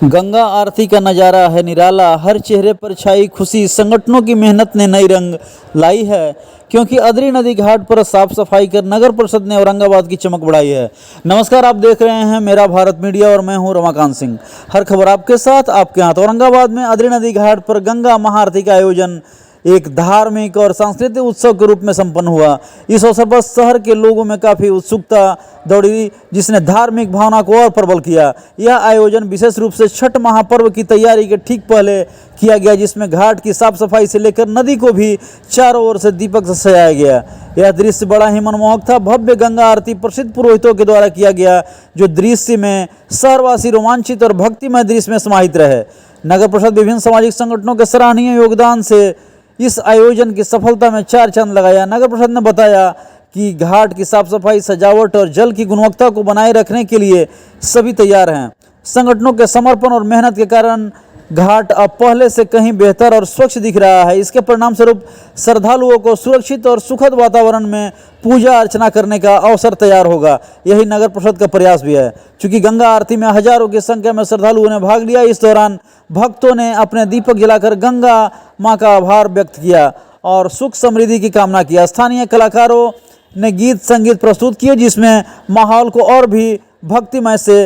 गंगा आरती का नज़ारा है निराला, हर चेहरे पर छाई खुशी। संगठनों की मेहनत ने नई रंग लाई है, क्योंकि अदरी नदी घाट पर साफ सफाई कर नगर परिषद ने औरंगाबाद की चमक बढ़ाई है। नमस्कार, आप देख रहे हैं मेरा भारत मीडिया और मैं हूं रमाकांत सिंह। हर खबर आपके साथ, आपके हाथ। औरंगाबाद में अदरी नदी घाट पर गंगा महाआरती का आयोजन एक धार्मिक और सांस्कृतिक उत्सव के रूप में संपन्न हुआ। इस अवसर पर शहर के लोगों में काफ़ी उत्सुकता दौड़ी, जिसने धार्मिक भावना को और प्रबल किया। यह आयोजन विशेष रूप से छठ महापर्व की तैयारी के ठीक पहले किया गया, जिसमें घाट की साफ सफाई से लेकर नदी को भी चारों ओर से दीपक से सजाया गया। यह दृश्य बड़ा ही मनमोहक था। भव्य गंगा आरती प्रसिद्ध पुरोहितों के द्वारा किया गया, जो दृश्य में शहरवासी रोमांचित और भक्तिमय दृश्य में समाहित रहे। नगर परिषद विभिन्न सामाजिक संगठनों के सराहनीय योगदान से इस आयोजन की सफलता में चार चांद लगाया। नगर परिषद ने बताया कि घाट की साफ सफाई, सजावट और जल की गुणवत्ता को बनाए रखने के लिए सभी तैयार हैं। संगठनों के समर्पण और मेहनत के कारण घाट अब पहले से कहीं बेहतर और स्वच्छ दिख रहा है। इसके परिणाम स्वरूप श्रद्धालुओं को सुरक्षित और सुखद वातावरण में पूजा अर्चना करने का अवसर तैयार होगा। यही नगर परिषद का प्रयास भी है। चूंकि गंगा आरती में हजारों की संख्या में श्रद्धालुओं ने भाग लिया, इस दौरान भक्तों ने अपने दीपक जलाकर गंगा मां का आभार व्यक्त किया और सुख समृद्धि की कामना किया। स्थानीय कलाकारों ने गीत संगीत प्रस्तुत किए, जिसमें माहौल को और भी भक्तिमय से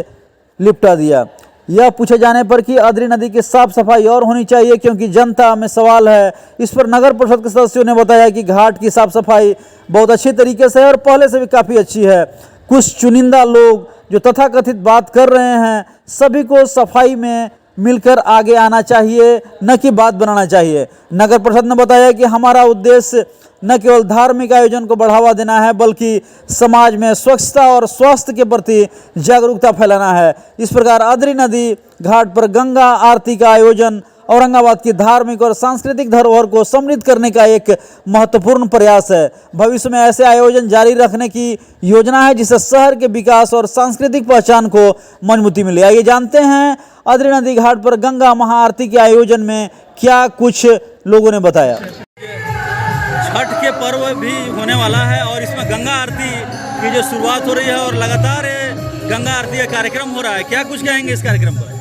लिपटा दिया। यह पूछे जाने पर कि अदरी नदी की साफ सफाई और होनी चाहिए, क्योंकि जनता में सवाल है। इस पर नगर परिषद के सदस्यों ने बताया कि घाट की साफ सफाई बहुत अच्छी तरीके से है और पहले से भी काफ़ी अच्छी है। कुछ चुनिंदा लोग जो तथाकथित बात कर रहे हैं, सभी को सफाई में मिलकर आगे आना चाहिए, न कि बात बनाना चाहिए। नगर परिषद ने बताया कि हमारा उद्देश्य न केवल धार्मिक आयोजन को बढ़ावा देना है, बल्कि समाज में स्वच्छता और स्वास्थ्य के प्रति जागरूकता फैलाना है। इस प्रकार अदरी नदी घाट पर गंगा आरती का आयोजन औरंगाबाद की धार्मिक और सांस्कृतिक धरोहर को समृद्ध करने का एक महत्वपूर्ण प्रयास है। भविष्य में ऐसे आयोजन जारी रखने की योजना है, जिससे शहर के विकास और सांस्कृतिक पहचान को मजबूती मिले। आइए जानते हैं अदरी नदी घाट पर गंगा महाआरती के आयोजन में क्या कुछ लोगों ने बताया। छठ के पर्व भी होने वाला है और इसमें गंगा आरती की जो शुरुआत हो रही है और लगातार गंगा आरती का कार्यक्रम हो रहा है। क्या कुछ कहेंगे इस कार्यक्रम पर?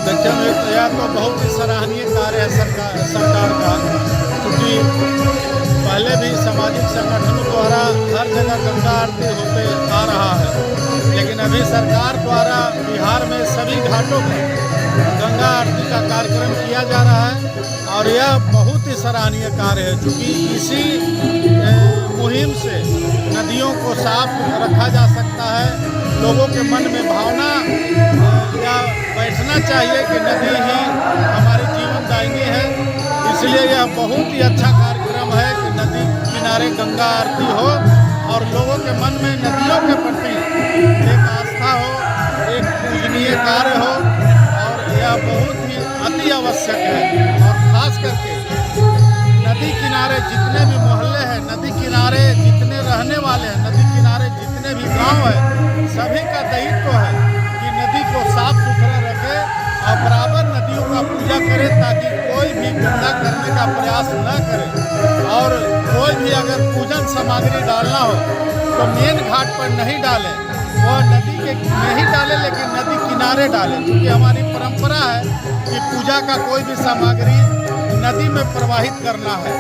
देखिए, यह तो बहुत ही सराहनीय कार्य है सरकार का, क्योंकि पहले भी सामाजिक संगठनों द्वारा हर जगह गंगा आरती होते आ रहा है, लेकिन अभी सरकार द्वारा बिहार में सभी घाटों पर गंगा आरती का कार्यक्रम किया जा रहा है और यह बहुत ही सराहनीय कार्य है, क्योंकि इसी मुहिम से नदियों को साफ रखा जा सकता है। लोगों के मन में भावना या बैठना चाहिए कि नदी ही हमारी जीवनदायिनी है। इसलिए यह बहुत ही अच्छा कार्यक्रम है कि नदी किनारे गंगा आरती हो और लोगों के मन में नदियों के प्रति एक आस्था हो, एक पूजनीय कार्य हो, और यह बहुत ही अति आवश्यक है। और ख़ास करके नदी किनारे जितने भी मोहल्ले हैं, नदी किनारे जितने रहने वाले हैं, नदी किनारे जितने भी गांव हैं, सभी का दायित्व है कि नदी को साफ सुथरा रखे और बराबर नदियों का पूजा करे, ताकि कोई भी गंदा करने का प्रयास न करे। और कोई भी अगर पूजन सामग्री डालना हो तो मेन घाट पर नहीं डालें, वह नदी के में ही डालें, लेकिन नदी किनारे डालें, क्योंकि हमारी परंपरा है कि पूजा का कोई भी सामग्री नदी में प्रवाहित करना है।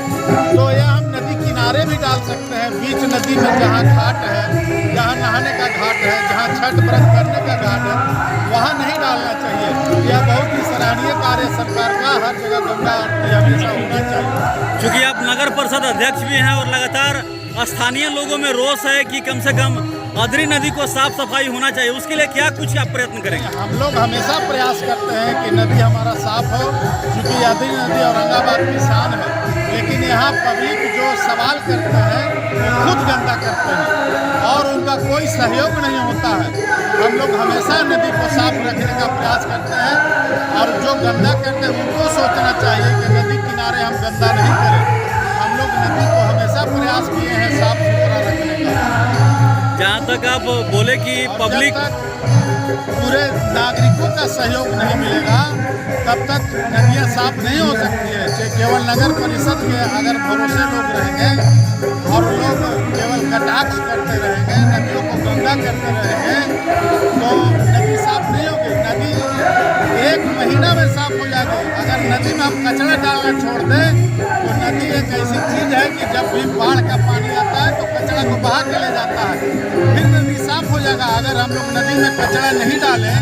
तो यह हम नदी किनारे भी डाल सकते हैं, बीच नदी में जहाँ घाट है, जहाँ नहाने का घाट है, जहाँ छठ व्रत करने का घाट है, वहाँ नहीं डालना चाहिए। यह बहुत ही सराहनीय कार्य सरकार का, हर जगह गंगा आरती हमेशा होना चाहिए। चूँकि आप नगर परिषद अध्यक्ष भी हैं और लगातार स्थानीय लोगों में रोष है कि कम से कम अदरी नदी को साफ सफाई होना चाहिए, उसके लिए क्या कुछ आप प्रयत्न करेंगे? हम लोग हमेशा प्रयास करते हैं कि नदी हमारा साफ हो, क्योंकि अदरी नदी औरंगाबाद की शान है। लेकिन यहाँ पब्लिक जो सवाल करते हैं वो खुद गंदा करते हैं और उनका कोई सहयोग नहीं होता है। हम लोग हमेशा नदी को साफ रखने का प्रयास करते हैं और जो गंदा करते हैं उनको सोचना चाहिए कि नदी किनारे हम गंदा नहीं करें। हम लोग नदी को हमेशा प्रयास किए हैं साफ सुथरा रखने का। जहाँ तक आप बोले कि पब्लिक पूरे नागरिकों का सहयोग नहीं मिलेगा, तब तक नदियाँ साफ नहीं हो सकती है। केवल नगर परिषद के अगर भरोसे लोग रहेंगे और लोग केवल कटाक्ष करते रहेंगे, नदियों को गंदा करते रहेंगे, तो नदी साफ नहीं होगी। नदी कचरा डालना छोड़ दे तो नदी एक ऐसी चीज़ है कि जब भी बाढ़ का पानी आता है तो कचरा को बहा के ले जाता है, फिर नदी साफ हो जाएगा। अगर हम लोग नदी में कचरा नहीं डालें,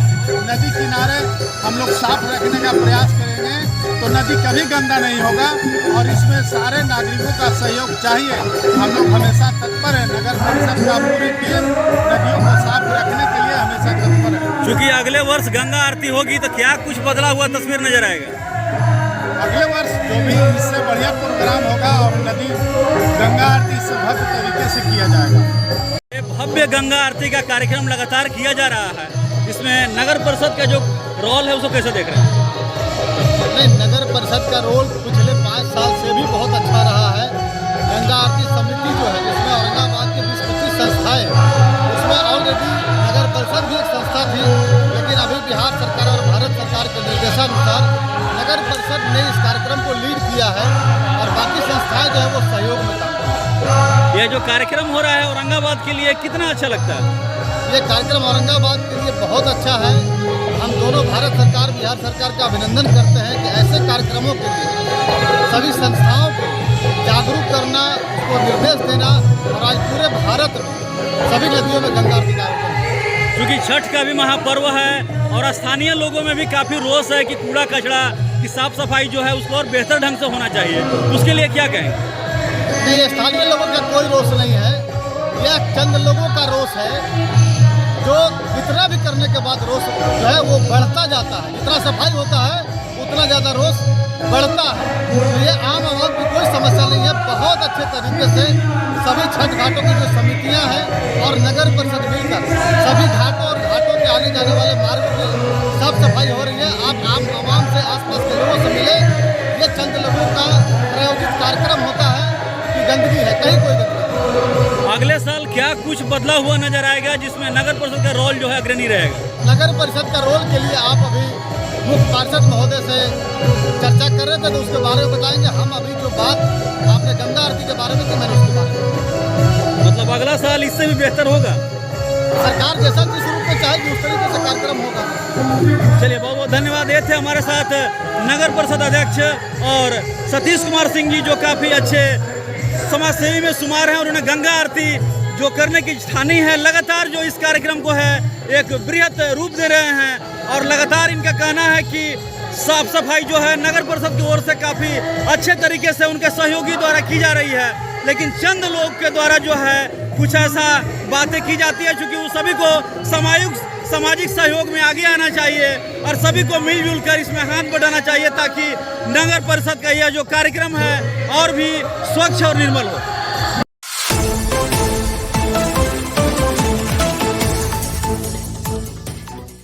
नदी किनारे हम लोग साफ रखने का प्रयास करेंगे तो नदी कभी गंदा नहीं होगा। और इसमें सारे नागरिकों का सहयोग चाहिए। हम लोग हमेशा तत्पर हैं, नगर परिषद का पूरी टीम नदियों को साफ रखने के लिए हमेशा तत्पर है। क्योंकि अगले वर्ष गंगा आरती होगी तो क्या कुछ बदला हुआ तस्वीर नजर आएगा? अगले वर्ष जो भी इससे बढ़िया प्रोग्राम होगा और नदी गंगा आरती से भव्य तरीके से किया जाएगा। ये भव्य गंगा आरती का कार्यक्रम लगातार किया जा रहा है, इसमें नगर परिषद का जो रोल है उसको कैसे देख रहे हैं? नहीं, नगर परिषद का रोल पिछले 5 साल से भी बहुत अच्छा रहा है। गंगा आरती समिति जो है, जिसमें औरंगाबाद के 20-25 संस्थाएं, उसमें ऑलरेडी नगर परिषद भी एक संस्था थी, लेकिन अभी बिहार सरकार और भारत सरकार के निर्देशानुसार नगर परिषद ने इस कार्यक्रम को लीड किया है और बाकी संस्थाएं जो है वो सहयोग में काम कर रही हैं। ये जो कार्यक्रम हो रहा है औरंगाबाद के लिए कितना अच्छा लगता है? ये कार्यक्रम औरंगाबाद के लिए बहुत अच्छा है। हम दोनों भारत सरकार, बिहार सरकार का अभिनंदन करते हैं कि ऐसे कार्यक्रमों के लिए सभी संस्थाओं को जागरूक करना, उसको निर्देश देना और आज पूरे भारत में सभी नदियों में गंगा आरती का आयोजन। क्योंकि छठ का भी महापर्व है और स्थानीय लोगों में भी काफ़ी रोष है कि कूड़ा कचरा की साफ सफाई जो है उसको और बेहतर ढंग से होना चाहिए, उसके लिए क्या कहें? नहीं, स्थानीय लोगों का कोई रोष नहीं है, यह चंद लोगों का रोष है जो जितना भी करने के बाद रोष जो है वो बढ़ता जाता है। जितना सफाई होता है उतना ज़्यादा रोष बढ़ता है। तो ये आम आवाम की कोई समस्या नहीं है। बहुत अच्छे तरीके से सभी छठ घाटों की जो समितियां हैं और नगर परिषद मिलकर सभी घाटों और घाटों के आने जाने वाले मार्ग की साफ सफाई हो रही है। आप आम आवाम से, आसपास के लोगों से मिले, ये चंद लोगों का प्रायोजित कार्यक्रम होता है कि गंदगी है, कहीं कोई गंदगी नहीं। अगले साल क्या कुछ बदला हुआ नजर आएगा जिसमें नगर परिषद का रोल जो है अग्रणी रहेगा? नगर परिषद का रोल के लिए आप अभी मुख्य पार्षद महोदय से चर्चा कर रहे थे तो उसके बारे में बताएंगे। हम अभी जो बात आपने गंगा आरती के बारे में की, मैंने उसके बारे में, मतलब अगला साल इससे भी बेहतर होगा। सरकार जैसा जिस रूप में चाहेगी उस तरीके से कार्यक्रम होगा। चलिए, बहुत बहुत धन्यवाद। ये थे हमारे साथ नगर परिषद अध्यक्ष और सतीश कुमार सिंह जी, जो काफ़ी अच्छे समाज सेवी में शुमार हैं। उन्होंने गंगा आरती जो करने की ठानी है, लगातार जो इस कार्यक्रम को है एक बृहत रूप दे रहे हैं और लगातार इनका कहना है कि साफ सफाई जो है नगर परिषद की ओर से काफ़ी अच्छे तरीके से उनके सहयोगी द्वारा की जा रही है, लेकिन चंद लोग के द्वारा जो है कुछ ऐसा बातें की जाती है, क्योंकि वो सभी को सामाजिक सहयोग में आगे आना चाहिए और सभी को मिलजुल कर इसमें हाथ बढ़ाना चाहिए ताकि नगर परिषद का यह जो कार्यक्रम है और भी स्वच्छ और निर्मल हो।